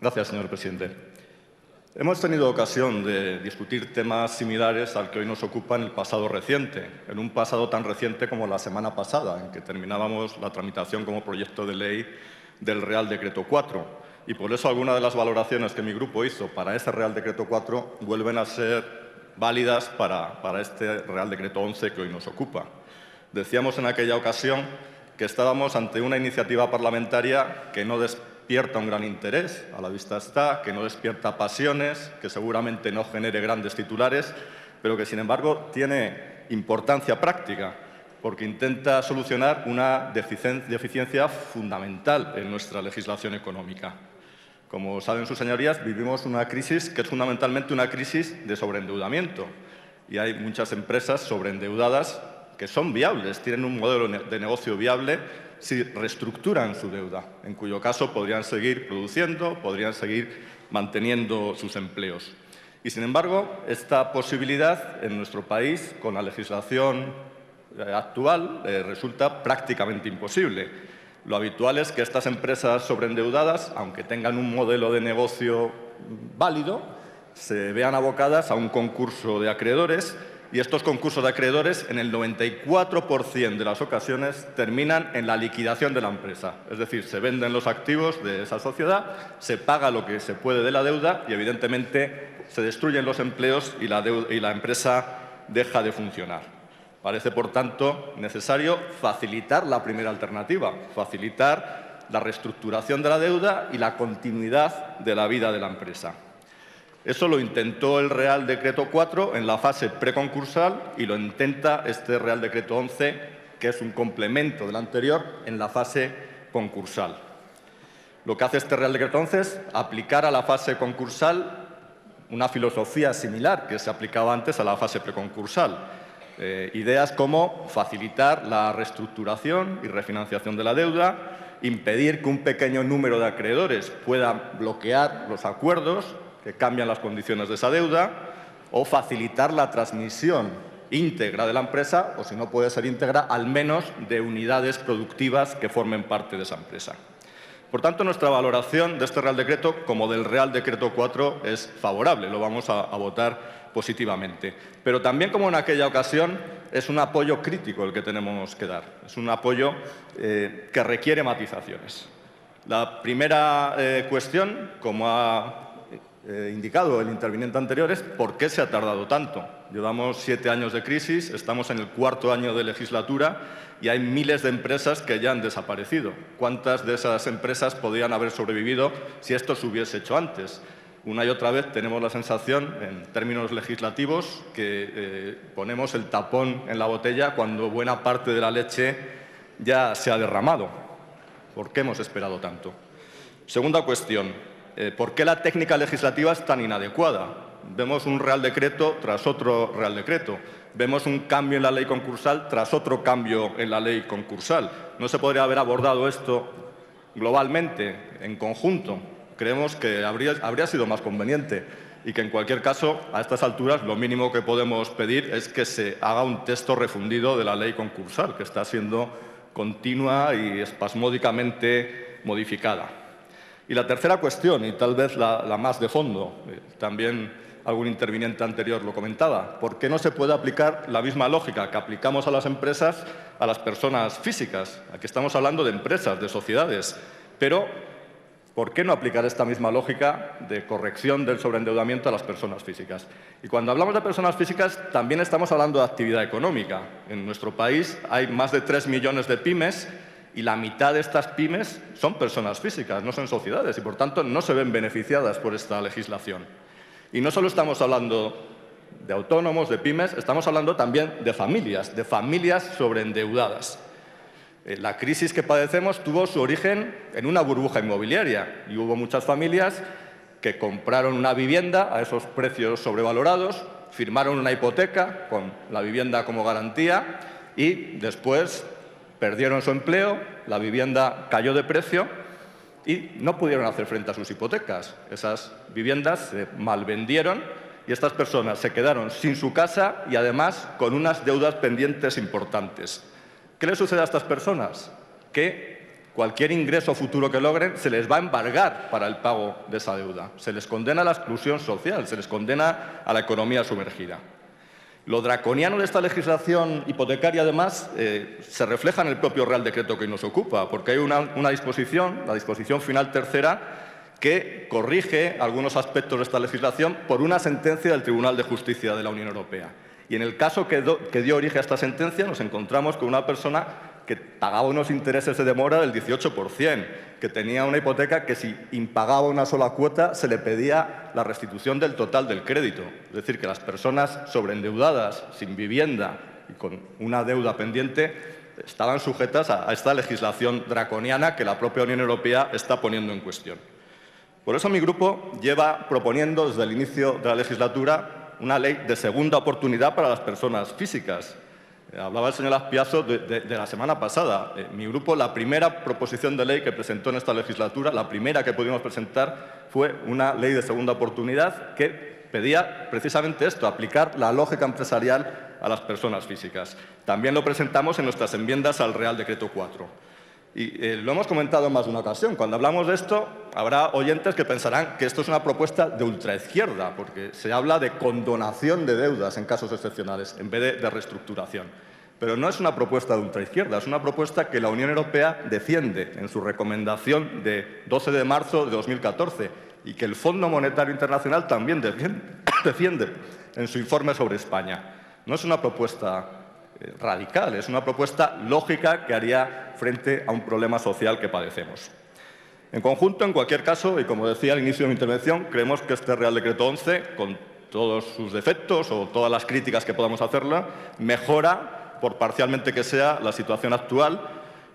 Gracias, señor presidente. Hemos tenido ocasión de discutir temas similares al que hoy nos ocupa en el pasado reciente, en un pasado tan reciente como la semana pasada, en que terminábamos la tramitación como proyecto de ley del Real Decreto 4. Y por eso algunas de las valoraciones que mi grupo hizo para ese Real Decreto 4 vuelven a ser válidas para este Real Decreto 11 que hoy nos ocupa. Decíamos en aquella ocasión que estábamos ante una iniciativa parlamentaria que no despierta un gran interés, a la vista está, que no despierta pasiones, que seguramente no genere grandes titulares, pero que, sin embargo, tiene importancia práctica, porque intenta solucionar una deficiencia fundamental en nuestra legislación económica. Como saben sus señorías, vivimos una crisis que es fundamentalmente una crisis de sobreendeudamiento, y hay muchas empresas sobreendeudadas que son viables, tienen un modelo de negocio viable si reestructuran su deuda, en cuyo caso podrían seguir produciendo, podrían seguir manteniendo sus empleos. Y, sin embargo, esta posibilidad en nuestro país, con la legislación actual, resulta prácticamente imposible. Lo habitual es que estas empresas sobreendeudadas, aunque tengan un modelo de negocio válido, se vean abocadas a un concurso de acreedores, y estos concursos de acreedores, en el 94% de las ocasiones, terminan en la liquidación de la empresa. Es decir, se venden los activos de esa sociedad, se paga lo que se puede de la deuda y, evidentemente, se destruyen los empleos y la empresa deja de funcionar. Parece, por tanto, necesario facilitar la primera alternativa, facilitar la reestructuración de la deuda y la continuidad de la vida de la empresa. Eso lo intentó el Real Decreto 4 en la fase preconcursal y lo intenta este Real Decreto 11, que es un complemento del anterior, en la fase concursal. Lo que hace este Real Decreto 11 es aplicar a la fase concursal una filosofía similar que se aplicaba antes a la fase preconcursal. Ideas como facilitar la reestructuración y refinanciación de la deuda, impedir que un pequeño número de acreedores pueda bloquear los acuerdos que cambian las condiciones de esa deuda, o facilitar la transmisión íntegra de la empresa, o si no puede ser íntegra, al menos de unidades productivas que formen parte de esa empresa. Por tanto, nuestra valoración de este Real Decreto, como del Real Decreto 4, es favorable, lo vamos a votar positivamente. Pero también, como en aquella ocasión, es un apoyo crítico el que tenemos que dar, es un apoyo que requiere matizaciones. La primera cuestión, como ha indicado el interviniente anterior, es por qué se ha tardado tanto. Llevamos 7 años de crisis, estamos en el 4º año de legislatura y hay miles de empresas que ya han desaparecido. ¿Cuántas de esas empresas podrían haber sobrevivido si esto se hubiese hecho antes? Una y otra vez tenemos la sensación, en términos legislativos, que ponemos el tapón en la botella cuando buena parte de la leche ya se ha derramado. ¿Por qué hemos esperado tanto? Segunda cuestión. ¿Por qué la técnica legislativa es tan inadecuada? Vemos un Real Decreto tras otro Real Decreto. Vemos un cambio en la ley concursal tras otro cambio en la ley concursal. ¿No se podría haber abordado esto globalmente, en conjunto? Creemos que habría sido más conveniente y que, en cualquier caso, a estas alturas, lo mínimo que podemos pedir es que se haga un texto refundido de la ley concursal, que está siendo continua y espasmódicamente modificada. Y la tercera cuestión, y tal vez la más de fondo, también algún interviniente anterior lo comentaba, ¿por qué no se puede aplicar la misma lógica que aplicamos a las empresas a las personas físicas? Aquí estamos hablando de empresas, de sociedades, pero ¿por qué no aplicar esta misma lógica de corrección del sobreendeudamiento a las personas físicas? Y cuando hablamos de personas físicas, también estamos hablando de actividad económica. En nuestro país hay más de 3 millones de pymes, y la mitad de estas pymes son personas físicas, no son sociedades, y por tanto no se ven beneficiadas por esta legislación. Y no solo estamos hablando de autónomos, de pymes, estamos hablando también de familias sobreendeudadas. La crisis que padecemos tuvo su origen en una burbuja inmobiliaria y hubo muchas familias que compraron una vivienda a esos precios sobrevalorados, firmaron una hipoteca con la vivienda como garantía y después perdieron su empleo, la vivienda cayó de precio y no pudieron hacer frente a sus hipotecas. Esas viviendas se malvendieron y estas personas se quedaron sin su casa y, además, con unas deudas pendientes importantes. ¿Qué les sucede a estas personas? Que cualquier ingreso futuro que logren se les va a embargar para el pago de esa deuda. Se les condena a la exclusión social, se les condena a la economía sumergida. Lo draconiano de esta legislación hipotecaria, además, se refleja en el propio Real Decreto que hoy nos ocupa, porque hay una disposición, la disposición final tercera, que corrige algunos aspectos de esta legislación por una sentencia del Tribunal de Justicia de la Unión Europea. Y en el caso que dio origen a esta sentencia, nos encontramos con una persona que pagaba unos intereses de demora del 18%, que tenía una hipoteca que si impagaba una sola cuota se le pedía la restitución del total del crédito. Es decir, que las personas sobreendeudadas, sin vivienda y con una deuda pendiente, estaban sujetas a esta legislación draconiana que la propia Unión Europea está poniendo en cuestión. Por eso mi grupo lleva proponiendo desde el inicio de la legislatura una ley de segunda oportunidad para las personas físicas. Hablaba el señor Azpiazu de la semana pasada. Mi grupo, la primera proposición de ley que presentó en esta legislatura, la primera que pudimos presentar, fue una ley de segunda oportunidad que pedía precisamente esto, aplicar la lógica empresarial a las personas físicas. También lo presentamos en nuestras enmiendas al Real Decreto 4. Y lo hemos comentado en más de una ocasión. Cuando hablamos de esto, habrá oyentes que pensarán que esto es una propuesta de ultraizquierda, porque se habla de condonación de deudas en casos excepcionales, en vez de reestructuración. Pero no es una propuesta de ultraizquierda, es una propuesta que la Unión Europea defiende en su recomendación de 12 de marzo de 2014 y que el Fondo Monetario Internacional también defiende en su informe sobre España. No es una propuesta radical, es una propuesta lógica que haría frente a un problema social que padecemos. En conjunto, en cualquier caso, y como decía al inicio de mi intervención, creemos que este Real Decreto 11, con todos sus defectos o todas las críticas que podamos hacerle, mejora, por parcialmente que sea, la situación actual.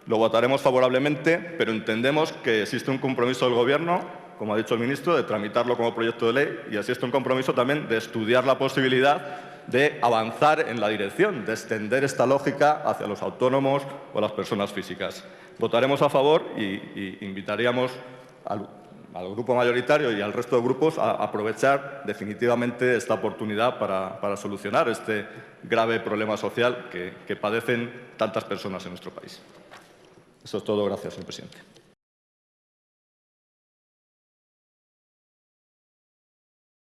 Lo votaremos favorablemente, pero entendemos que existe un compromiso del Gobierno, como ha dicho el ministro, de tramitarlo como proyecto de ley y existe un compromiso también de estudiar la posibilidad de avanzar en la dirección, de extender esta lógica hacia los autónomos o las personas físicas. Votaremos a favor y invitaríamos al grupo mayoritario y al resto de grupos a aprovechar definitivamente esta oportunidad para solucionar este grave problema social que padecen tantas personas en nuestro país. Eso es todo. Gracias, señor presidente.